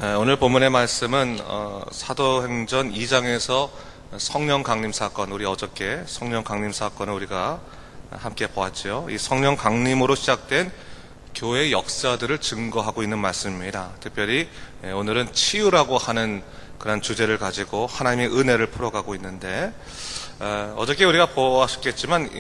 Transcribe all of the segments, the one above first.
오늘 본문의 말씀은 사도행전 2장에서 성령 강림 사건, 우리 어저께 성령 강림 사건을 우리가 함께 보았죠. 이 성령 강림으로 시작된 교회의 역사들을 증거하고 있는 말씀입니다. 특별히 오늘은 치유라고 하는 그런 주제를 가지고 하나님의 은혜를 풀어가고 있는데, 어저께 우리가 보았겠지만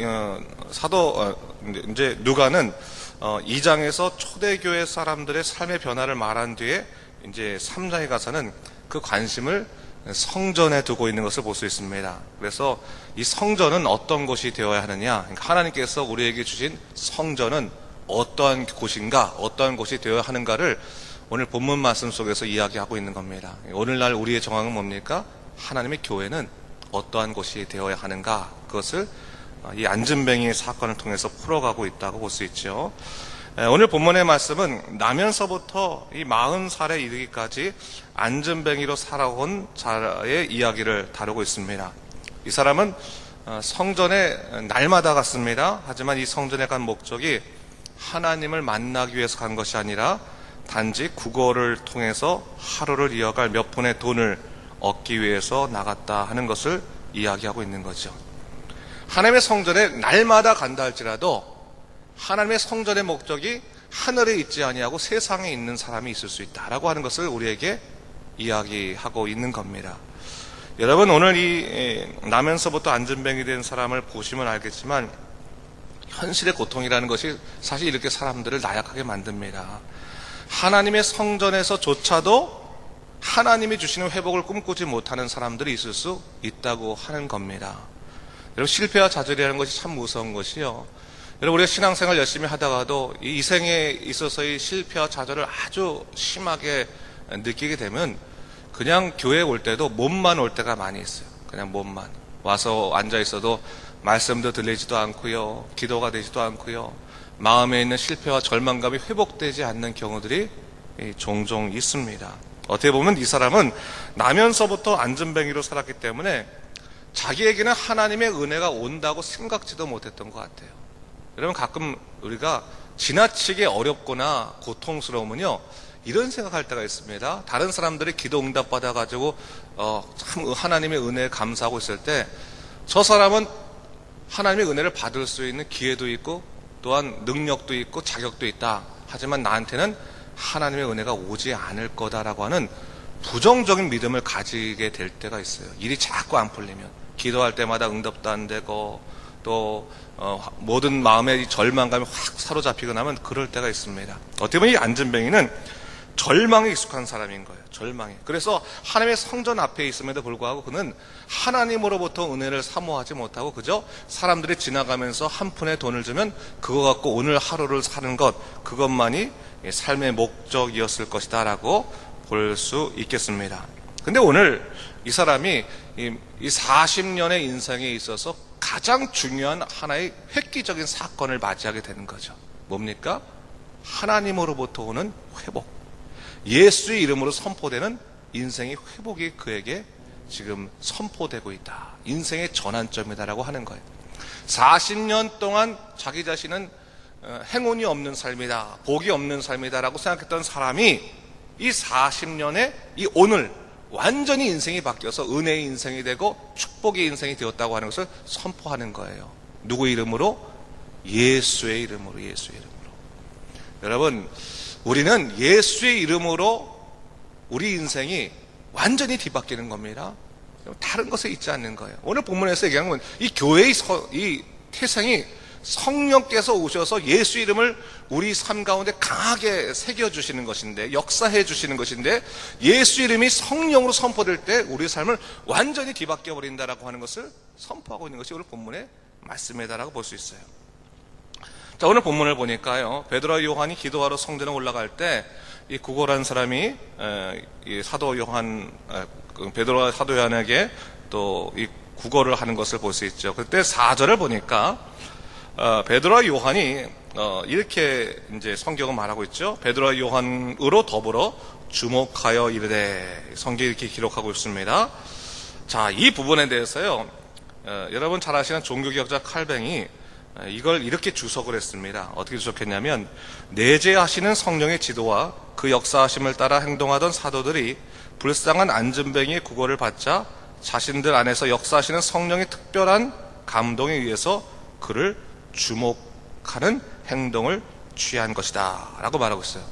이제 누가는 2장에서 초대교회 사람들의 삶의 변화를 말한 뒤에 이제 3장에 가서는 그 관심을 성전에 두고 있는 것을 볼 수 있습니다. 그래서 이 성전은 어떤 곳이 되어야 하느냐, 그러니까 하나님께서 우리에게 주신 성전은 어떠한 곳인가, 어떠한 곳이 되어야 하는가를 오늘 본문 말씀 속에서 이야기하고 있는 겁니다. 오늘날 우리의 정황은 뭡니까? 하나님의 교회는 어떠한 곳이 되어야 하는가, 그것을 이 안진뱅이의 사건을 통해서 풀어가고 있다고 볼 수 있죠. 오늘 본문의 말씀은 나면서부터 이 40살에 이르기까지 안진뱅이로 살아온 자의 이야기를 다루고 있습니다. 이 사람은 성전에 날마다 갔습니다. 하지만 이 성전에 간 목적이 하나님을 만나기 위해서 간 것이 아니라 단지 국어를 통해서 하루를 이어갈 몇 푼의 돈을 얻기 위해서 나갔다 하는 것을 이야기하고 있는 거죠. 하나님의 성전에 날마다 간다 할지라도 하나님의 성전의 목적이 하늘에 있지 아니하고 세상에 있는 사람이 있을 수 있다라고 하는 것을 우리에게 이야기하고 있는 겁니다. 여러분, 오늘 이 나면서부터 안진뱅이 된 사람을 보시면 알겠지만 현실의 고통이라는 것이 사실 이렇게 사람들을 나약하게 만듭니다. 하나님의 성전에서조차도 하나님이 주시는 회복을 꿈꾸지 못하는 사람들이 있을 수 있다고 하는 겁니다. 여러분, 실패와 좌절이라는 것이 참 무서운 것이요. 여러분, 우리가 신앙생활 열심히 하다가도 이 생에 있어서의 실패와 좌절을 아주 심하게 느끼게 되면 그냥 교회에 올 때도 몸만 올 때가 많이 있어요. 그냥 몸만 와서 앉아 있어도 말씀도 들리지도 않고요, 기도가 되지도 않고요, 마음에 있는 실패와 절망감이 회복되지 않는 경우들이 종종 있습니다. 어떻게 보면 이 사람은 나면서부터 안진뱅이로 살았기 때문에 자기에게는 하나님의 은혜가 온다고 생각지도 못했던 것 같아요. 여러분, 가끔 우리가 지나치게 어렵거나 고통스러우면요, 이런 생각할 때가 있습니다. 다른 사람들이 기도 응답 받아가지고 참 하나님의 은혜에 감사하고 있을 때 저 사람은 하나님의 은혜를 받을 수 있는 기회도 있고 또한 능력도 있고 자격도 있다. 하지만 나한테는 하나님의 은혜가 오지 않을 거다라고 하는 부정적인 믿음을 가지게 될 때가 있어요. 일이 자꾸 안 풀리면, 기도할 때마다 응답도 안 되고 또 모든 마음의 절망감이 확 사로잡히고 나면 그럴 때가 있습니다. 어떻게 보면 이 안진뱅이는 절망에 익숙한 사람인 거예요. 절망에. 그래서 하나님의 성전 앞에 있음에도 불구하고 그는 하나님으로부터 은혜를 사모하지 못하고 그저 사람들이 지나가면서 한 푼의 돈을 주면 그거 갖고 오늘 하루를 사는 것, 그것만이 삶의 목적이었을 것이다 라고 볼 수 있겠습니다. 근데 오늘 이 사람이 이 40년의 인생에 있어서 가장 중요한 하나의 획기적인 사건을 맞이하게 되는 거죠. 뭡니까? 하나님으로부터 오는 회복. 예수의 이름으로 선포되는 인생의 회복이 그에게 지금 선포되고 있다. 인생의 전환점이다라고 하는 거예요. 40년 동안 자기 자신은 행운이 없는 삶이다, 복이 없는 삶이다라고 생각했던 사람이 이 40년에 이 오늘 완전히 인생이 바뀌어서 은혜의 인생이 되고 축복의 인생이 되었다고 하는 것을 선포하는 거예요. 누구의 이름으로? 예수의 이름으로. 예수의 이름으로. 여러분, 우리는 예수의 이름으로 우리 인생이 완전히 뒤바뀌는 겁니다. 다른 것에 있지 않는 거예요. 오늘 본문에서 얘기하는 건 이 교회의 이 태생이 성령께서 오셔서 예수 이름을 우리 삶 가운데 강하게 새겨주시는 것인데, 역사해 주시는 것인데, 예수 이름이 성령으로 선포될 때 우리 삶을 완전히 뒤바뀌어 버린다라고 하는 것을 선포하고 있는 것이 오늘 본문의 말씀이다라고 볼 수 있어요. 자, 오늘 본문을 보니까요, 베드로와 요한이 기도하러 성전에 올라갈 때 이 구거라는 사람이 이 사도 요한, 베드로와 사도 요한에게 또 이 구거를 하는 것을 볼 수 있죠. 그때 4절을 보니까 베드로와 요한이 이렇게 이제 성경은 말하고 있죠. 베드로와 요한으로 더불어 주목하여 이르되, 성경이 이렇게 기록하고 있습니다. 자, 이 부분에 대해서요, 여러분 잘 아시는 종교개혁자 칼뱅이 이걸 이렇게 주석을 했습니다. 어떻게 주석했냐면, 내재하시는 성령의 지도와 그 역사하심을 따라 행동하던 사도들이 불쌍한 안전뱅이의 구걸을 받자 자신들 안에서 역사하시는 성령의 특별한 감동에 의해서 그를 주목하는 행동을 취한 것이다 라고 말하고 있어요.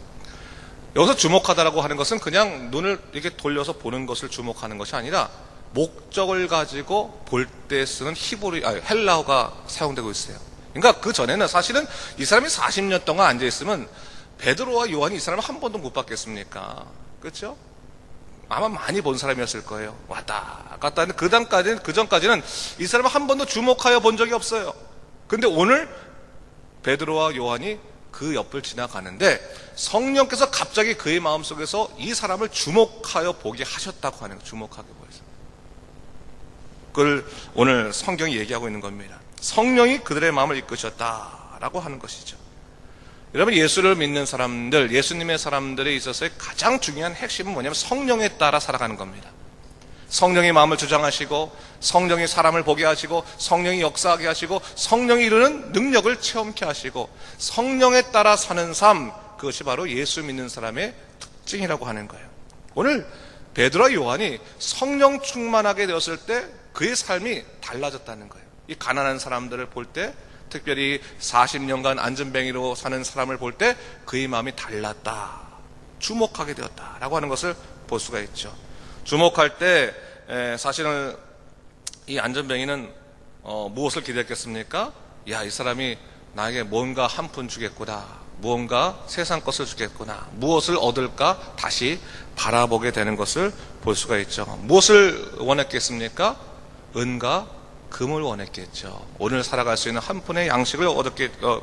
여기서 주목하다라고 하는 것은 그냥 눈을 이렇게 돌려서 보는 것을 주목하는 것이 아니라 목적을 가지고 볼 때 쓰는 헬라어가 사용되고 있어요. 그러니까 그 전에는 사실은 이 사람이 40년 동안 앉아있으면 베드로와 요한이 이 사람을 한 번도 못 봤겠습니까? 그렇죠? 아마 많이 본 사람이었을 거예요. 왔다 갔다 하는데 그 전까지는 이 사람을 한 번도 주목하여 본 적이 없어요. 근데 오늘 베드로와 요한이 그 옆을 지나가는데 성령께서 갑자기 그의 마음속에서 이 사람을 주목하여 보게 하셨다고 하는 거예요. 주목하게 보여서. 그걸 오늘 성경이 얘기하고 있는 겁니다. 성령이 그들의 마음을 이끄셨다라고 하는 것이죠. 여러분, 예수를 믿는 사람들, 예수님의 사람들에 있어서의 가장 중요한 핵심은 뭐냐면 성령에 따라 살아가는 겁니다. 성령이 마음을 주장하시고 성령이 사람을 보게 하시고 성령이 역사하게 하시고 성령이 이루는 능력을 체험케 하시고 성령에 따라 사는 삶, 그것이 바로 예수 믿는 사람의 특징이라고 하는 거예요. 오늘 베드로와 요한이 성령 충만하게 되었을 때 그의 삶이 달라졌다는 거예요. 이 가난한 사람들을 볼 때, 특별히 40년간 안전뱅이로 사는 사람을 볼 때 그의 마음이 달랐다, 주목하게 되었다라고 하는 것을 볼 수가 있죠. 주목할 때 사실은 이 안전뱅이는 무엇을 기대했겠습니까? 야, 이 사람이 나에게 뭔가 한 푼 주겠구나, 무언가 세상 것을 주겠구나, 무엇을 얻을까 다시 바라보게 되는 것을 볼 수가 있죠. 무엇을 원했겠습니까? 은과 금을 원했겠죠. 오늘 살아갈 수 있는 한 푼의 양식을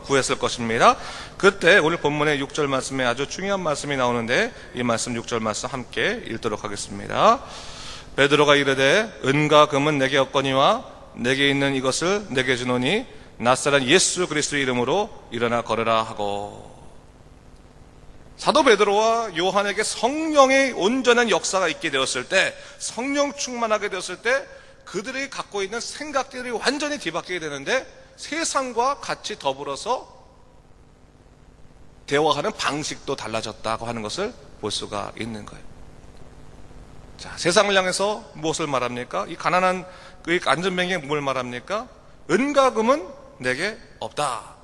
구했을 것입니다. 그때 오늘 본문의 6절 말씀에 아주 중요한 말씀이 나오는데 이 말씀 6절 말씀 함께 읽도록 하겠습니다. 베드로가 이르되 은과 금은 내게 없거니와 내게 있는 이것을 내게 주노니 낫사렛 예수 그리스도의 이름으로 일어나 걸으라 하고. 사도 베드로와 요한에게 성령의 온전한 역사가 있게 되었을 때, 성령 충만하게 되었을 때 그들이 갖고 있는 생각들이 완전히 뒤바뀌게 되는데 세상과 같이 더불어서 대화하는 방식도 달라졌다고 하는 것을 볼 수가 있는 거예요. 자, 세상을 향해서 무엇을 말합니까? 이 가난한 그 안전뱅이에 뭘 말합니까? 은과 금은 내게 없다.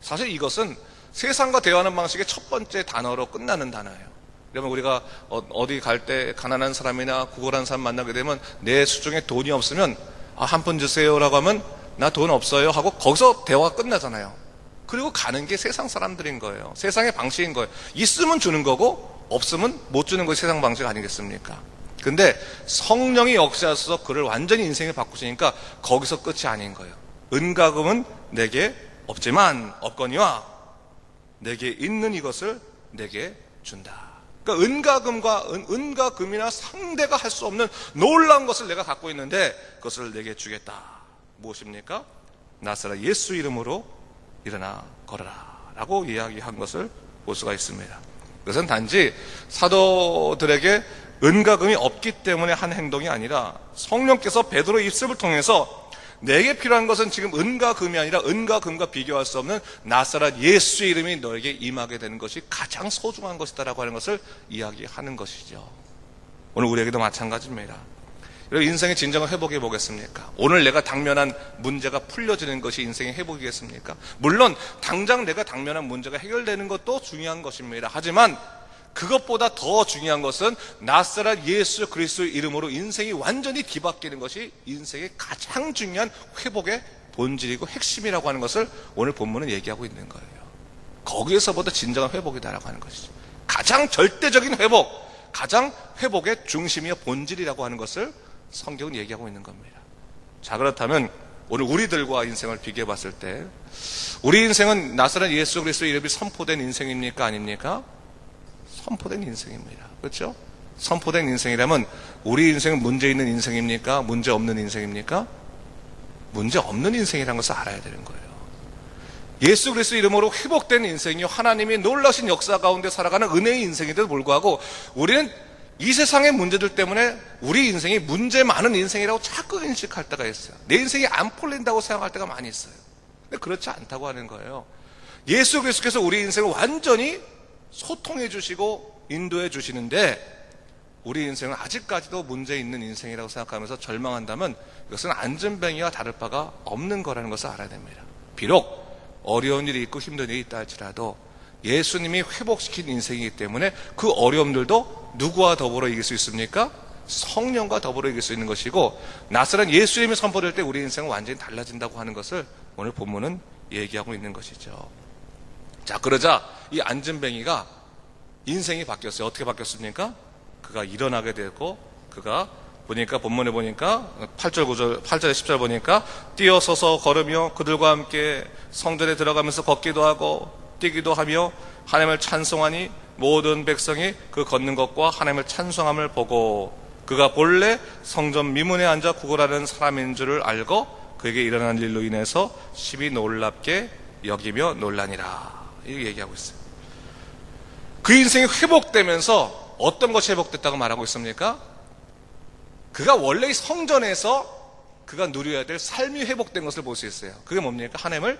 사실 이것은 세상과 대화하는 방식의 첫 번째 단어로 끝나는 단어예요. 그러면 우리가 어디 갈 때 가난한 사람이나 구걸한 사람 만나게 되면 내 수중에 돈이 없으면 한 푼 주세요라고 하면 나 돈 없어요 하고 거기서 대화가 끝나잖아요. 그리고 가는 게 세상 사람들인 거예요. 세상의 방식인 거예요. 있으면 주는 거고 없으면 못 주는 것이 세상 방식 아니겠습니까? 근데 성령이 역사하셔서 그를 완전히 인생을 바꾸시니까 거기서 끝이 아닌 거예요. 은과 금은 내게 없지만 없거니와 내게 있는 이것을 내게 준다. 그러니까 은과 금이나 상대가 할 수 없는 놀라운 것을 내가 갖고 있는데 그것을 내게 주겠다. 무엇입니까? 나사렛 예수 이름으로 일어나 걸어라 라고 이야기한 것을 볼 수가 있습니다. 그것은 단지 사도들에게 은과 금이 없기 때문에 한 행동이 아니라 성령께서 베드로의 입술을 통해서 내게 필요한 것은 지금 은과 금이 아니라 은과 금과 비교할 수 없는 나사렛 예수의 이름이 너에게 임하게 되는 것이 가장 소중한 것이다라고 하는 것을 이야기하는 것이죠. 오늘 우리에게도 마찬가지입니다. 여러분, 인생의 진정한 회복이 뭐겠습니까? 오늘 내가 당면한 문제가 풀려지는 것이 인생의 회복이겠습니까? 물론 당장 내가 당면한 문제가 해결되는 것도 중요한 것입니다. 하지만 그것보다 더 중요한 것은 나사렛 예수 그리스도의 이름으로 인생이 완전히 뒤바뀌는 것이 인생의 가장 중요한 회복의 본질이고 핵심이라고 하는 것을 오늘 본문은 얘기하고 있는 거예요. 거기에서보다 진정한 회복이다라고 하는 것이죠. 가장 절대적인 회복, 가장 회복의 중심이요 본질이라고 하는 것을 성경은 얘기하고 있는 겁니다. 자, 그렇다면 오늘 우리들과 인생을 비교해 봤을 때 우리 인생은 나사렛 예수 그리스도의 이름이 선포된 인생입니까? 아닙니까? 선포된 인생입니다. 그렇죠? 선포된 인생이라면 우리 인생은 문제 있는 인생입니까? 문제 없는 인생입니까? 문제 없는 인생이라는 것을 알아야 되는 거예요. 예수 그리스도 이름으로 회복된 인생이요, 하나님이 놀라신 역사 가운데 살아가는 은혜의 인생인데도 불구하고 우리는 이 세상의 문제들 때문에 우리 인생이 문제 많은 인생이라고 자꾸 인식할 때가 있어요. 내 인생이 안 풀린다고 생각할 때가 많이 있어요. 근데 그렇지 않다고 하는 거예요. 예수 그리스도께서 우리 인생을 완전히 소통해 주시고 인도해 주시는데 우리 인생은 아직까지도 문제 있는 인생이라고 생각하면서 절망한다면 이것은 안전뱅이와 다를 바가 없는 거라는 것을 알아야 됩니다. 비록 어려운 일이 있고 힘든 일이 있다 할지라도 예수님이 회복시킨 인생이기 때문에 그 어려움들도 누구와 더불어 이길 수 있습니까? 성령과 더불어 이길 수 있는 것이고, 나사렛 예수님이 선포될 때 우리 인생은 완전히 달라진다고 하는 것을 오늘 본문은 얘기하고 있는 것이죠. 자, 그러자 이 안전뱅이가 인생이 바뀌었어요. 어떻게 바뀌었습니까? 그가 일어나게 되고, 그가 보니까 본문에 보니까 8절 9절 8절에 10절 보니까 뛰어서서 걸으며 그들과 함께 성전에 들어가면서 걷기도 하고 뛰기도 하며 하나님을 찬송하니 모든 백성이 그 걷는 것과 하나님을 찬송함을 보고 그가 본래 성전 미문에 앉아 구걸하는 사람인 줄을 알고 그에게 일어난 일로 인해서 심히 놀랍게 여기며 놀라니라. 이렇게 얘기하고 있어요. 그 인생이 회복되면서 어떤 것이 회복됐다고 말하고 있습니까? 그가 원래 성전에서 그가 누려야 될 삶이 회복된 것을 볼 수 있어요. 그게 뭡니까? 하나님을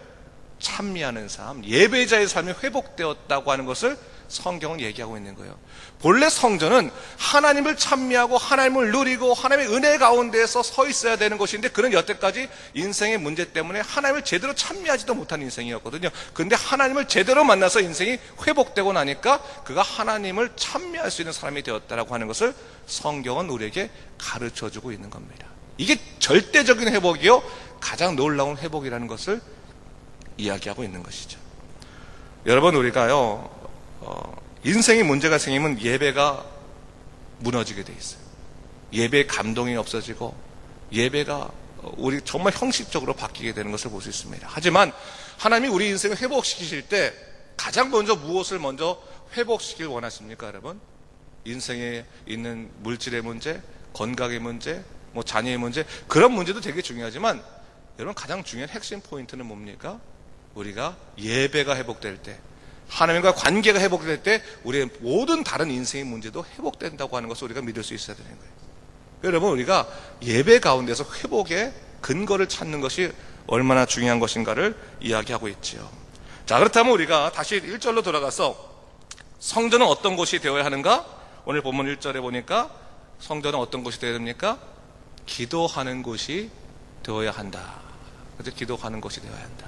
찬미하는 삶, 예배자의 삶이 회복되었다고 하는 것을 성경은 얘기하고 있는 거예요. 본래 성전은 하나님을 찬미하고 하나님을 누리고 하나님의 은혜 가운데에서 서 있어야 되는 것인데, 그는 여태까지 인생의 문제 때문에 하나님을 제대로 찬미하지도 못한 인생이었거든요. 그런데 하나님을 제대로 만나서 인생이 회복되고 나니까 그가 하나님을 찬미할 수 있는 사람이 되었다라고 하는 것을 성경은 우리에게 가르쳐주고 있는 겁니다. 이게 절대적인 회복이요, 가장 놀라운 회복이라는 것을 이야기하고 있는 것이죠. 여러분, 우리가요 인생에 문제가 생기면 예배가 무너지게 돼 있어요. 예배의 감동이 없어지고 예배가 우리 정말 형식적으로 바뀌게 되는 것을 볼 수 있습니다. 하지만 하나님이 우리 인생을 회복시키실 때 가장 먼저 무엇을 먼저 회복시키길 원하십니까, 여러분? 인생에 있는 물질의 문제, 건강의 문제, 자녀의 문제, 그런 문제도 되게 중요하지만 여러분, 가장 중요한 핵심 포인트는 뭡니까? 우리가 예배가 회복될 때, 하나님과 관계가 회복될 때 우리의 모든 다른 인생의 문제도 회복된다고 하는 것을 우리가 믿을 수 있어야 되는 거예요. 여러분, 우리가 예배 가운데서 회복의 근거를 찾는 것이 얼마나 중요한 것인가를 이야기하고 있지요. 자, 그렇다면 우리가 다시 1절로 돌아가서 성전은 어떤 곳이 되어야 하는가? 오늘 본문 1절에 보니까 성전은 어떤 곳이 되어야 됩니까? 기도하는 곳이 되어야 한다. 그래서 기도하는 곳이 되어야 한다.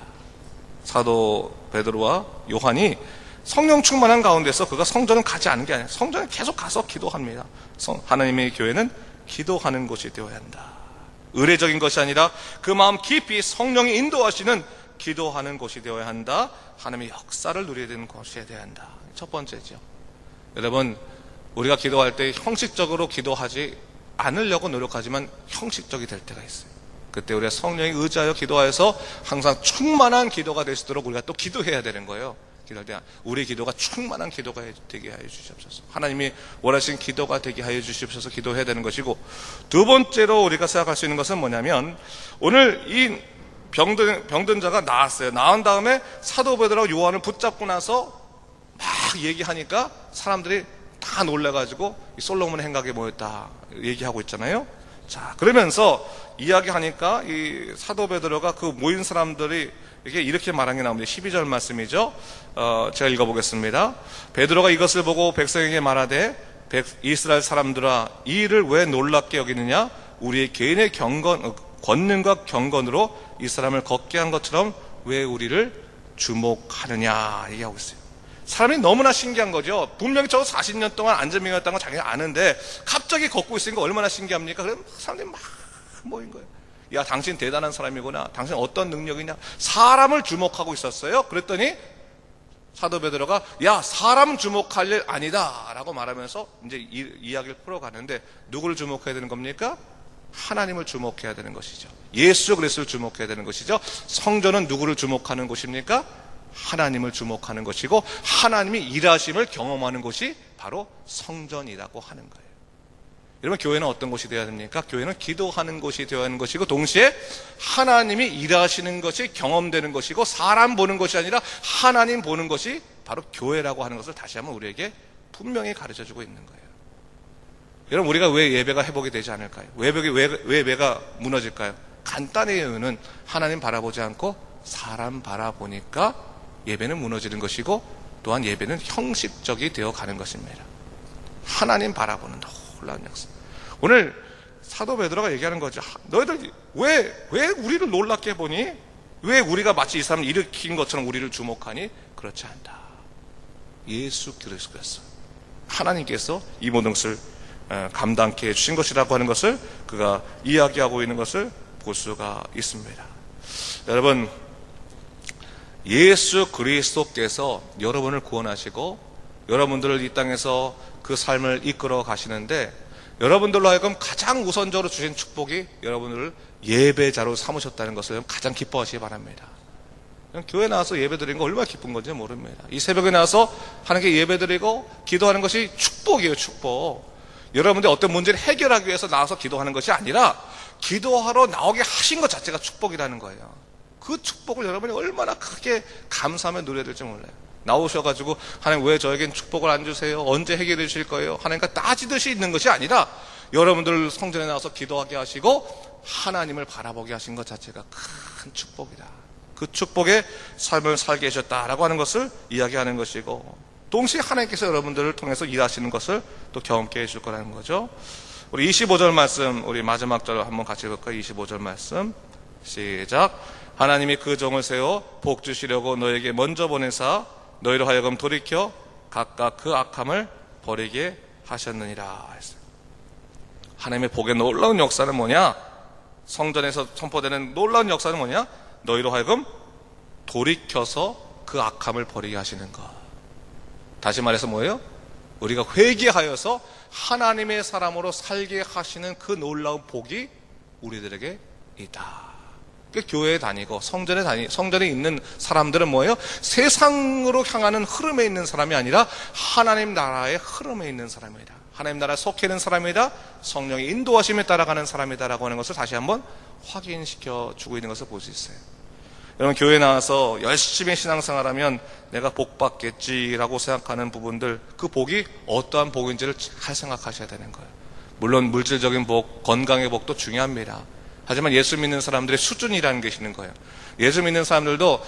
사도 베드로와 요한이 성령 충만한 가운데서 그가 성전은 가지 않은 게 아니에요. 성전에 계속 가서 기도합니다. 하나님의 교회는 기도하는 곳이 되어야 한다. 의례적인 것이 아니라 그 마음 깊이 성령이 인도하시는 기도하는 곳이 되어야 한다. 하나님의 역사를 누리게 되는 곳이 되어야 한다. 첫 번째죠. 여러분, 우리가 기도할 때 형식적으로 기도하지 않으려고 노력하지만 형식적이 될 때가 있어요. 그때 우리가 성령에 의지하여 기도하여서 항상 충만한 기도가 될 수 있도록 우리가 또 기도해야 되는 거예요. 기도할 때 우리 기도가 충만한 기도가 되게 하여 주시옵소서. 하나님이 원하신 기도가 되게 하여 주시옵소서 기도해야 되는 것이고, 두 번째로 우리가 생각할 수 있는 것은 뭐냐면, 오늘 이 병든 자가 나았어요. 나은 다음에 사도 베드로와 요한을 붙잡고 나서 막 얘기하니까 사람들이 다 놀라가지고 솔로몬의 행각에 모였다 얘기하고 있잖아요. 자, 그러면서 이야기하니까 이 사도 베드로가 그 모인 사람들이 이렇게 말한 게 나옵니다. 12절 말씀이죠. 제가 읽어보겠습니다. 베드로가 이것을 보고 백성에게 말하되, 이스라엘 사람들아, 이 일을 왜 놀랍게 여기느냐? 우리의 개인의 권능과 경건으로 이 사람을 걷게 한 것처럼 왜 우리를 주목하느냐 얘기하고 있어요. 사람이 너무나 신기한 거죠. 분명히 저 40년 동안 안전병이었다는 건 자기가 아는데 갑자기 걷고 있으니까 얼마나 신기합니까? 그럼 사람들이 막 모인 거예요. 야, 당신 대단한 사람이구나. 당신 어떤 능력이냐? 사람을 주목하고 있었어요. 그랬더니 사도 베드로가 야, 사람 주목할 일 아니다 라고 말하면서 이제 이야기를 풀어가는데, 누구를 주목해야 되는 겁니까? 하나님을 주목해야 되는 것이죠. 예수 그리스도를 주목해야 되는 것이죠. 성전은 누구를 주목하는 곳입니까? 하나님을 주목하는 것이고, 하나님이 일하심을 경험하는 곳이 바로 성전이라고 하는 거예요. 여러분, 교회는 어떤 곳이 되어야 됩니까? 교회는 기도하는 곳이 되어야 하는 것이고, 동시에 하나님이 일하시는 것이 경험되는 것이고, 사람 보는 것이 아니라 하나님 보는 것이 바로 교회라고 하는 것을 다시 한번 우리에게 분명히 가르쳐주고 있는 거예요. 여러분, 우리가 왜 예배가 회복이 되지 않을까요? 왜 예배가 무너질까요? 간단한 이유는 하나님 바라보지 않고 사람 바라보니까 예배는 무너지는 것이고, 또한 예배는 형식적이 되어 가는 것입니다. 하나님 바라보는 놀라운 역사. 오늘 사도 베드로가 얘기하는 거죠. 너희들 왜 우리를 놀랍게 보니? 왜 우리가 마치 이 사람을 일으킨 것처럼 우리를 주목하니? 그렇지 않다. 예수 그리스도였어. 하나님께서 이 모든 것을 감당케 해주신 것이라고 하는 것을 그가 이야기하고 있는 것을 볼 수가 있습니다. 여러분, 예수 그리스도께서 여러분을 구원하시고 여러분들을 이 땅에서 그 삶을 이끌어 가시는데, 여러분들로 하여금 가장 우선적으로 주신 축복이 여러분들을 예배자로 삼으셨다는 것을 가장 기뻐하시기 바랍니다. 교회 나와서 예배 드리는 거 얼마나 기쁜 건지 모릅니다. 이 새벽에 나와서 하나님께 예배 드리고 기도하는 것이 축복이에요. 축복. 여러분들이 어떤 문제를 해결하기 위해서 나와서 기도하는 것이 아니라 기도하러 나오게 하신 것 자체가 축복이라는 거예요. 그 축복을 여러분이 얼마나 크게 감사하며 누려야 될지 몰라요. 나오셔가지고 하나님 왜 저에겐 축복을 안 주세요? 언제 해결해 주실 거예요? 하나님과 따지듯이 있는 것이 아니라 여러분들 성전에 나와서 기도하게 하시고 하나님을 바라보게 하신 것 자체가 큰 축복이다. 그 축복의 삶을 살게 하셨다라고 하는 것을 이야기하는 것이고, 동시에 하나님께서 여러분들을 통해서 일하시는 것을 또 경험케 해줄 거라는 거죠. 우리 25절 말씀, 우리 마지막 절 한번 같이 읽을까요? 25절 말씀 시작. 하나님이 그 종을 세워 복 주시려고 너에게 먼저 보내사 너희로 하여금 돌이켜 각각 그 악함을 버리게 하셨느니라. 하나님의 복의 놀라운 역사는 뭐냐? 성전에서 선포되는 놀라운 역사는 뭐냐? 너희로 하여금 돌이켜서 그 악함을 버리게 하시는 것. 다시 말해서 뭐예요? 우리가 회개하여서 하나님의 사람으로 살게 하시는 그 놀라운 복이 우리들에게 있다. 교회에 다니고 성전에 있는 사람들은 뭐예요? 세상으로 향하는 흐름에 있는 사람이 아니라 하나님 나라의 흐름에 있는 사람이다. 하나님 나라에 속해 있는 사람이다. 성령의 인도하심에 따라가는 사람이다라고 하는 것을 다시 한번 확인시켜 주고 있는 것을 볼 수 있어요. 여러분, 교회에 나와서 열심히 신앙생활하면 내가 복 받겠지라고 생각하는 부분들, 그 복이 어떠한 복인지를 잘 생각하셔야 되는 거예요. 물론 물질적인 복, 건강의 복도 중요합니다. 하지만 예수 믿는 사람들의 수준이라는 게 있는 거예요. 예수 믿는 사람들도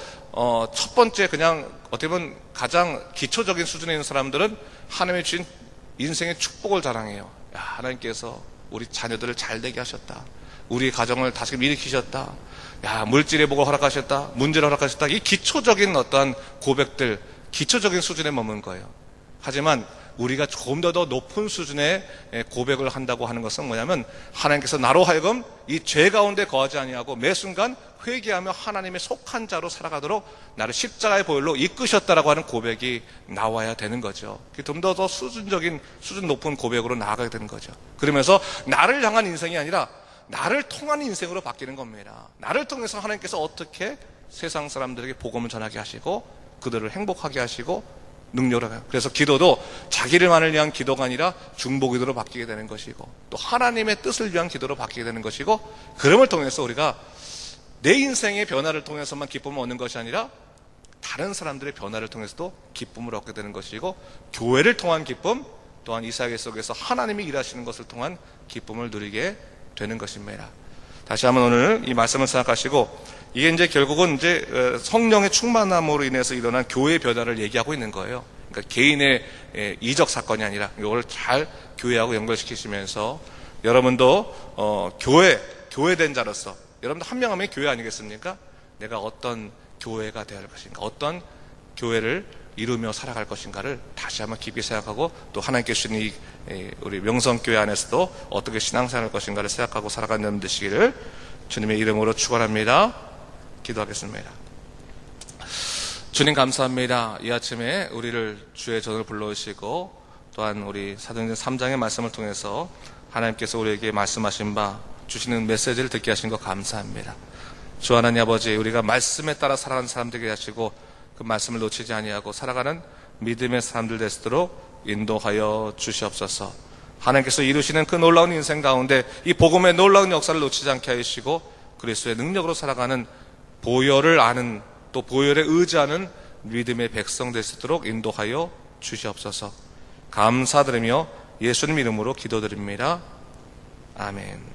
첫 번째 그냥 어떻게 보면 가장 기초적인 수준에 있는 사람들은 하나님의 주신 인생의 축복을 자랑해요. 야, 하나님께서 우리 자녀들을 잘 되게 하셨다. 우리 가정을 다시 일으키셨다. 야, 물질의 복을 허락하셨다. 문제를 허락하셨다. 이 기초적인 어떠한 고백들, 기초적인 수준에 머문 거예요. 하지만 우리가 조금 더 높은 수준의 고백을 한다고 하는 것은 뭐냐면, 하나님께서 나로 하여금 이 죄 가운데 거하지 아니하고 매 순간 회개하며 하나님의 속한 자로 살아가도록 나를 십자가의 보혈로 이끄셨다라고 하는 고백이 나와야 되는 거죠. 좀 더 수준 높은 고백으로 나아가게 되는 거죠. 그러면서 나를 향한 인생이 아니라 나를 통한 인생으로 바뀌는 겁니다. 나를 통해서 하나님께서 어떻게 세상 사람들에게 복음을 전하게 하시고 그들을 행복하게 하시고 능력을 해요. 그래서 기도도 자기를만을 위한 기도가 아니라 중보기도로 바뀌게 되는 것이고, 또 하나님의 뜻을 위한 기도로 바뀌게 되는 것이고, 그럼을 통해서 우리가 내 인생의 변화를 통해서만 기쁨을 얻는 것이 아니라 다른 사람들의 변화를 통해서도 기쁨을 얻게 되는 것이고, 교회를 통한 기쁨, 또한 이 세계 속에서 하나님이 일하시는 것을 통한 기쁨을 누리게 되는 것입니다. 다시 한번 오늘 이 말씀을 생각하시고, 이게 이제 결국은 이제 성령의 충만함으로 인해서 일어난 교회의 변화를 얘기하고 있는 거예요. 그러니까 개인의 이적 사건이 아니라 이걸 잘 교회하고 연결시키시면서 여러분도 교회된 자로서, 여러분도 한 명 한 명이 교회 아니겠습니까? 내가 어떤 교회가 되어야 할 것인가, 어떤 교회를 이루며 살아갈 것인가를 다시 한번 깊이 생각하고, 또 하나님께 주신 이 우리 명성교회 안에서도 어떻게 신앙생활할 것인가를 생각하고 살아가는 점 되시기를 주님의 이름으로 축원합니다. 기도하겠습니다. 주님 감사합니다. 이 아침에 우리를 주의 전을 불러오시고, 또한 우리 사도행전 3장의 말씀을 통해서 하나님께서 우리에게 말씀하신 바, 주시는 메시지를 듣게 하신 것 감사합니다. 주 하나님 아버지, 우리가 말씀에 따라 살아가는 사람들 되게 하시고 그 말씀을 놓치지 아니하고 살아가는 믿음의 사람들 되시도록 인도하여 주시옵소서. 하나님께서 이루시는 그 놀라운 인생 가운데 이 복음의 놀라운 역사를 놓치지 않게 하시고 그리스도의 능력으로 살아가는, 보혈을 아는, 또 보혈에 의지하는 믿음의 백성 되시도록 인도하여 주시옵소서. 감사드리며 예수님 이름으로 기도드립니다. 아멘.